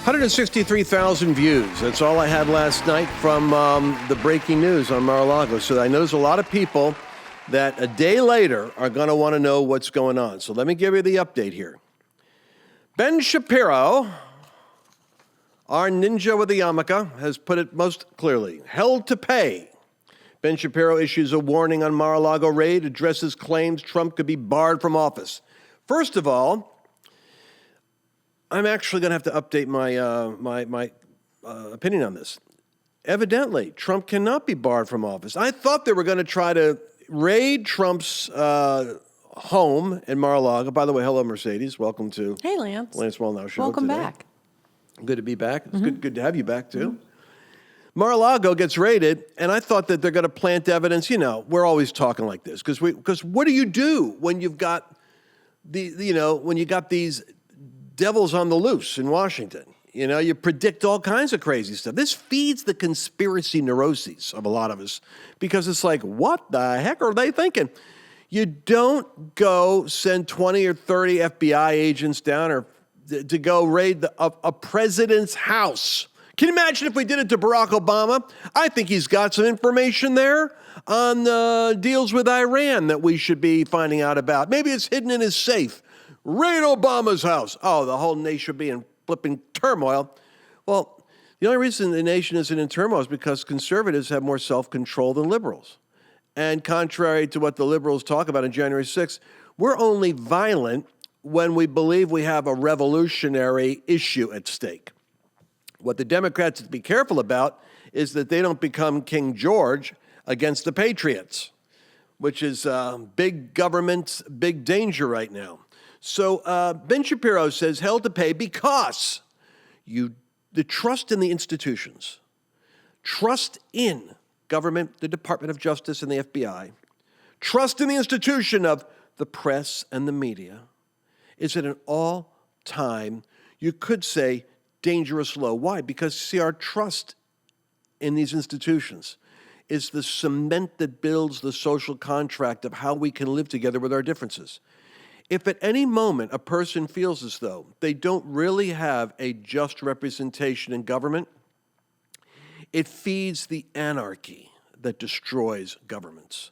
163,000 views. That's all I had last night from the breaking news on Mar-a-Lago. So I know there's a lot of people that a day later are going to want to know what's going on. So let me give you the update here. Ben Shapiro, our ninja with the yarmulke, has put it most clearly. Hell to pay. Ben Shapiro issues a warning on Mar-a-Lago raid, addresses claims Trump could be barred from office. First of all, I'm actually going to have to update my opinion on this. Evidently, Trump cannot be barred from office. I thought they were going to try to raid Trump's home in Mar-a-Lago. By the way, hello, Mercedes. Welcome to Lance Wallnau Show. Welcome today. back. Good to be back. It's good to have you back, too. Mar-a-Lago gets raided, and I thought that they're going to plant evidence. You know, we're always talking like this because what do you do when you've got when you got these devils on the loose in Washington? You know, you predict all kinds of crazy stuff. This feeds the conspiracy neuroses of a lot of us because it's like, what the heck are they thinking? You don't go send 20 or 30 FBI agents down or to go raid a president's house. Can you imagine if we did it to Barack Obama? I think he's got some information there on deals with Iran that we should be finding out about. Maybe it's hidden in his safe. Raid Obama's house. Oh, the whole nation would be in flipping turmoil. Well, the only reason the nation isn't in turmoil is because conservatives have more self-control than liberals. And contrary to what the liberals talk about on January 6th, we're only violent when we believe we have a revolutionary issue at stake. What the Democrats have to be careful about is that they don't become King George against the patriots, which is big government, big danger right now. So Ben Shapiro says hell to pay because the trust in the institutions, trust in government, the Department of Justice and the FBI, trust in the institution of the press and the media is at an all-time, you could say, dangerous low. Why? Because, see, our trust in these institutions is the cement that builds the social contract of how we can live together with our differences. If at any moment a person feels as though they don't really have a just representation in government, it feeds the anarchy that destroys governments.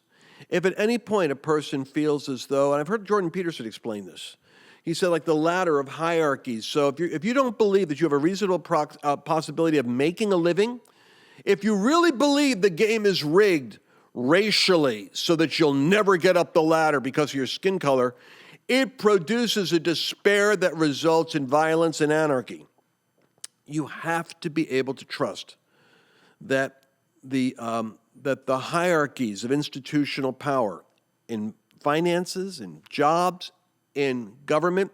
If at any point a person feels as though, and I've heard Jordan Peterson explain this, he said like the ladder of hierarchies. So if you don't believe that you have a reasonable possibility of making a living, if you really believe the game is rigged racially so that you'll never get up the ladder because of your skin color, it produces a despair that results in violence and anarchy. You have to be able to trust that the hierarchies of institutional power in finances, in jobs, in government,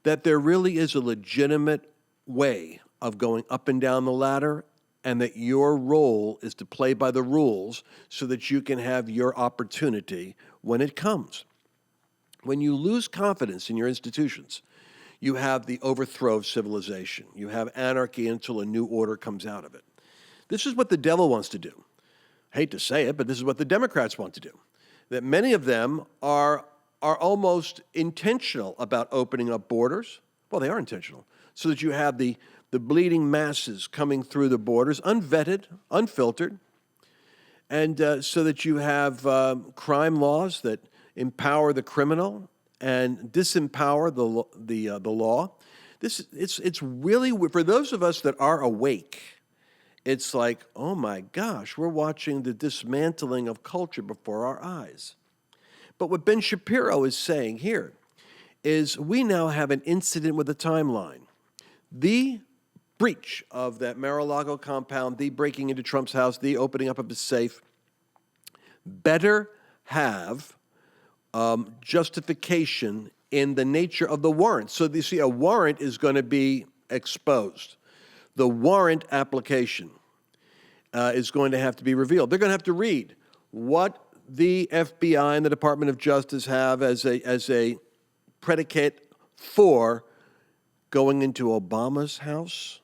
that there really is a legitimate way of going up and down the ladder, and that your role is to play by the rules so that you can have your opportunity when it comes. When you lose confidence in your institutions, you have the overthrow of civilization. You have anarchy until a new order comes out of it. This is what the devil wants to do. I hate to say it, but this is what the Democrats want to do. That many of them are almost intentional about opening up borders. Well, they are intentional. So that you have the bleeding masses coming through the borders, unvetted, unfiltered, and so that you have crime laws that empower the criminal and disempower the law. It's really, for those of us that are awake, it's like, oh my gosh, we're watching the dismantling of culture before our eyes. But what Ben Shapiro is saying here is we now have an incident with a timeline. The breach of that Mar-a-Lago compound, the breaking into Trump's house, the opening up of his safe, better have justification in the nature of the warrant. So you see, a warrant is going to be exposed. The warrant application is going to have to be revealed. They're going to have to read what the FBI and the Department of Justice have as a predicate for going into Obama's house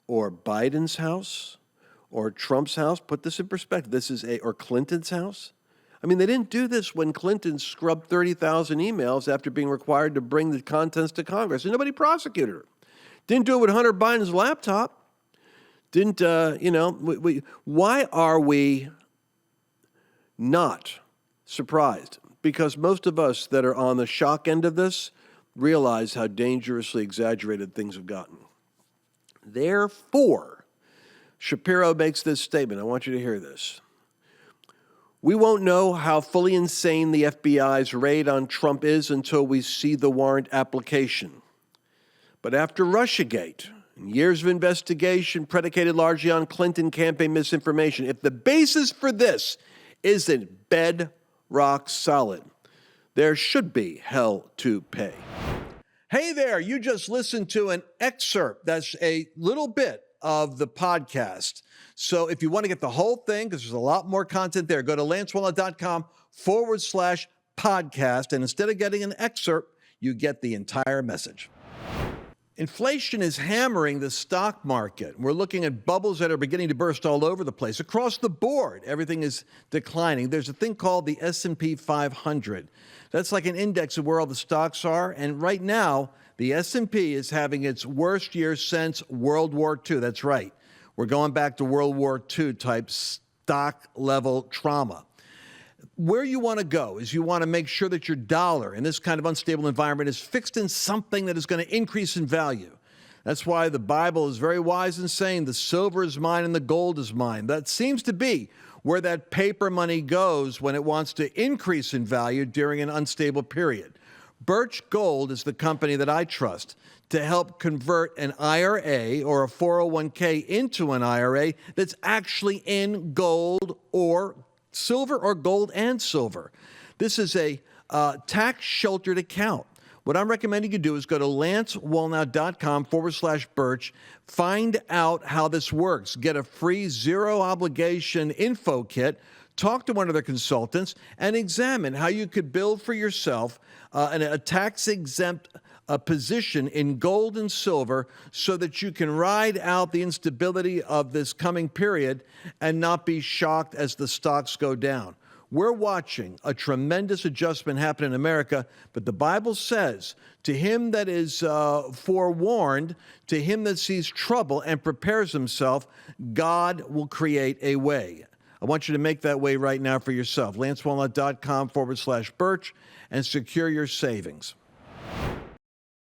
or Biden's house or Trump's house. Put this in perspective. Or Clinton's house. I mean, they didn't do this when Clinton scrubbed 30,000 emails after being required to bring the contents to Congress, and nobody prosecuted her. Didn't do it with Hunter Biden's laptop. Didn't, why are we not surprised? Because most of us that are on the shock end of this realize how dangerously exaggerated things have gotten. Therefore, Shapiro makes this statement. I want you to hear this. We won't know how fully insane the FBI's raid on Trump is until we see the warrant application. But after Russiagate, and years of investigation predicated largely on Clinton campaign misinformation, if the basis for this isn't bedrock solid, there should be hell to pay. Hey there, you just listened to an excerpt. That's a little bit of the podcast. So if you want to get the whole thing, because there's a lot more content there, go to lancewallnau.com/podcast. And instead of getting an excerpt, you get the entire message. Inflation is hammering the stock market. We're looking at bubbles that are beginning to burst all over the place. Across the board, everything is declining. There's a thing called the S&P 500. That's like an index of where all the stocks are. And right now, the S&P is having its worst year since World War II. That's right. We're going back to World War II type stock level trauma. Where you want to go is you want to make sure that your dollar in this kind of unstable environment is fixed in something that is going to increase in value. That's why the Bible is very wise in saying the silver is mine and the gold is mine. That seems to be where that paper money goes when it wants to increase in value during an unstable period. Birch Gold is the company that I trust to help convert an IRA or a 401k into an IRA that's actually in gold or silver or gold and silver. This is a tax-sheltered account. What I'm recommending you do is go to lancewallnau.com/Birch, find out how this works, get a free zero-obligation info kit, talk to one of their consultants, and examine how you could build for yourself a tax-exempt position in gold and silver so that you can ride out the instability of this coming period and not be shocked as the stocks go down. We're watching a tremendous adjustment happen in America, but the Bible says, to him that is forewarned, to him that sees trouble and prepares himself, God will create a way. I want you to make that way right now for yourself. lancewallnau.com/Birch and secure your savings.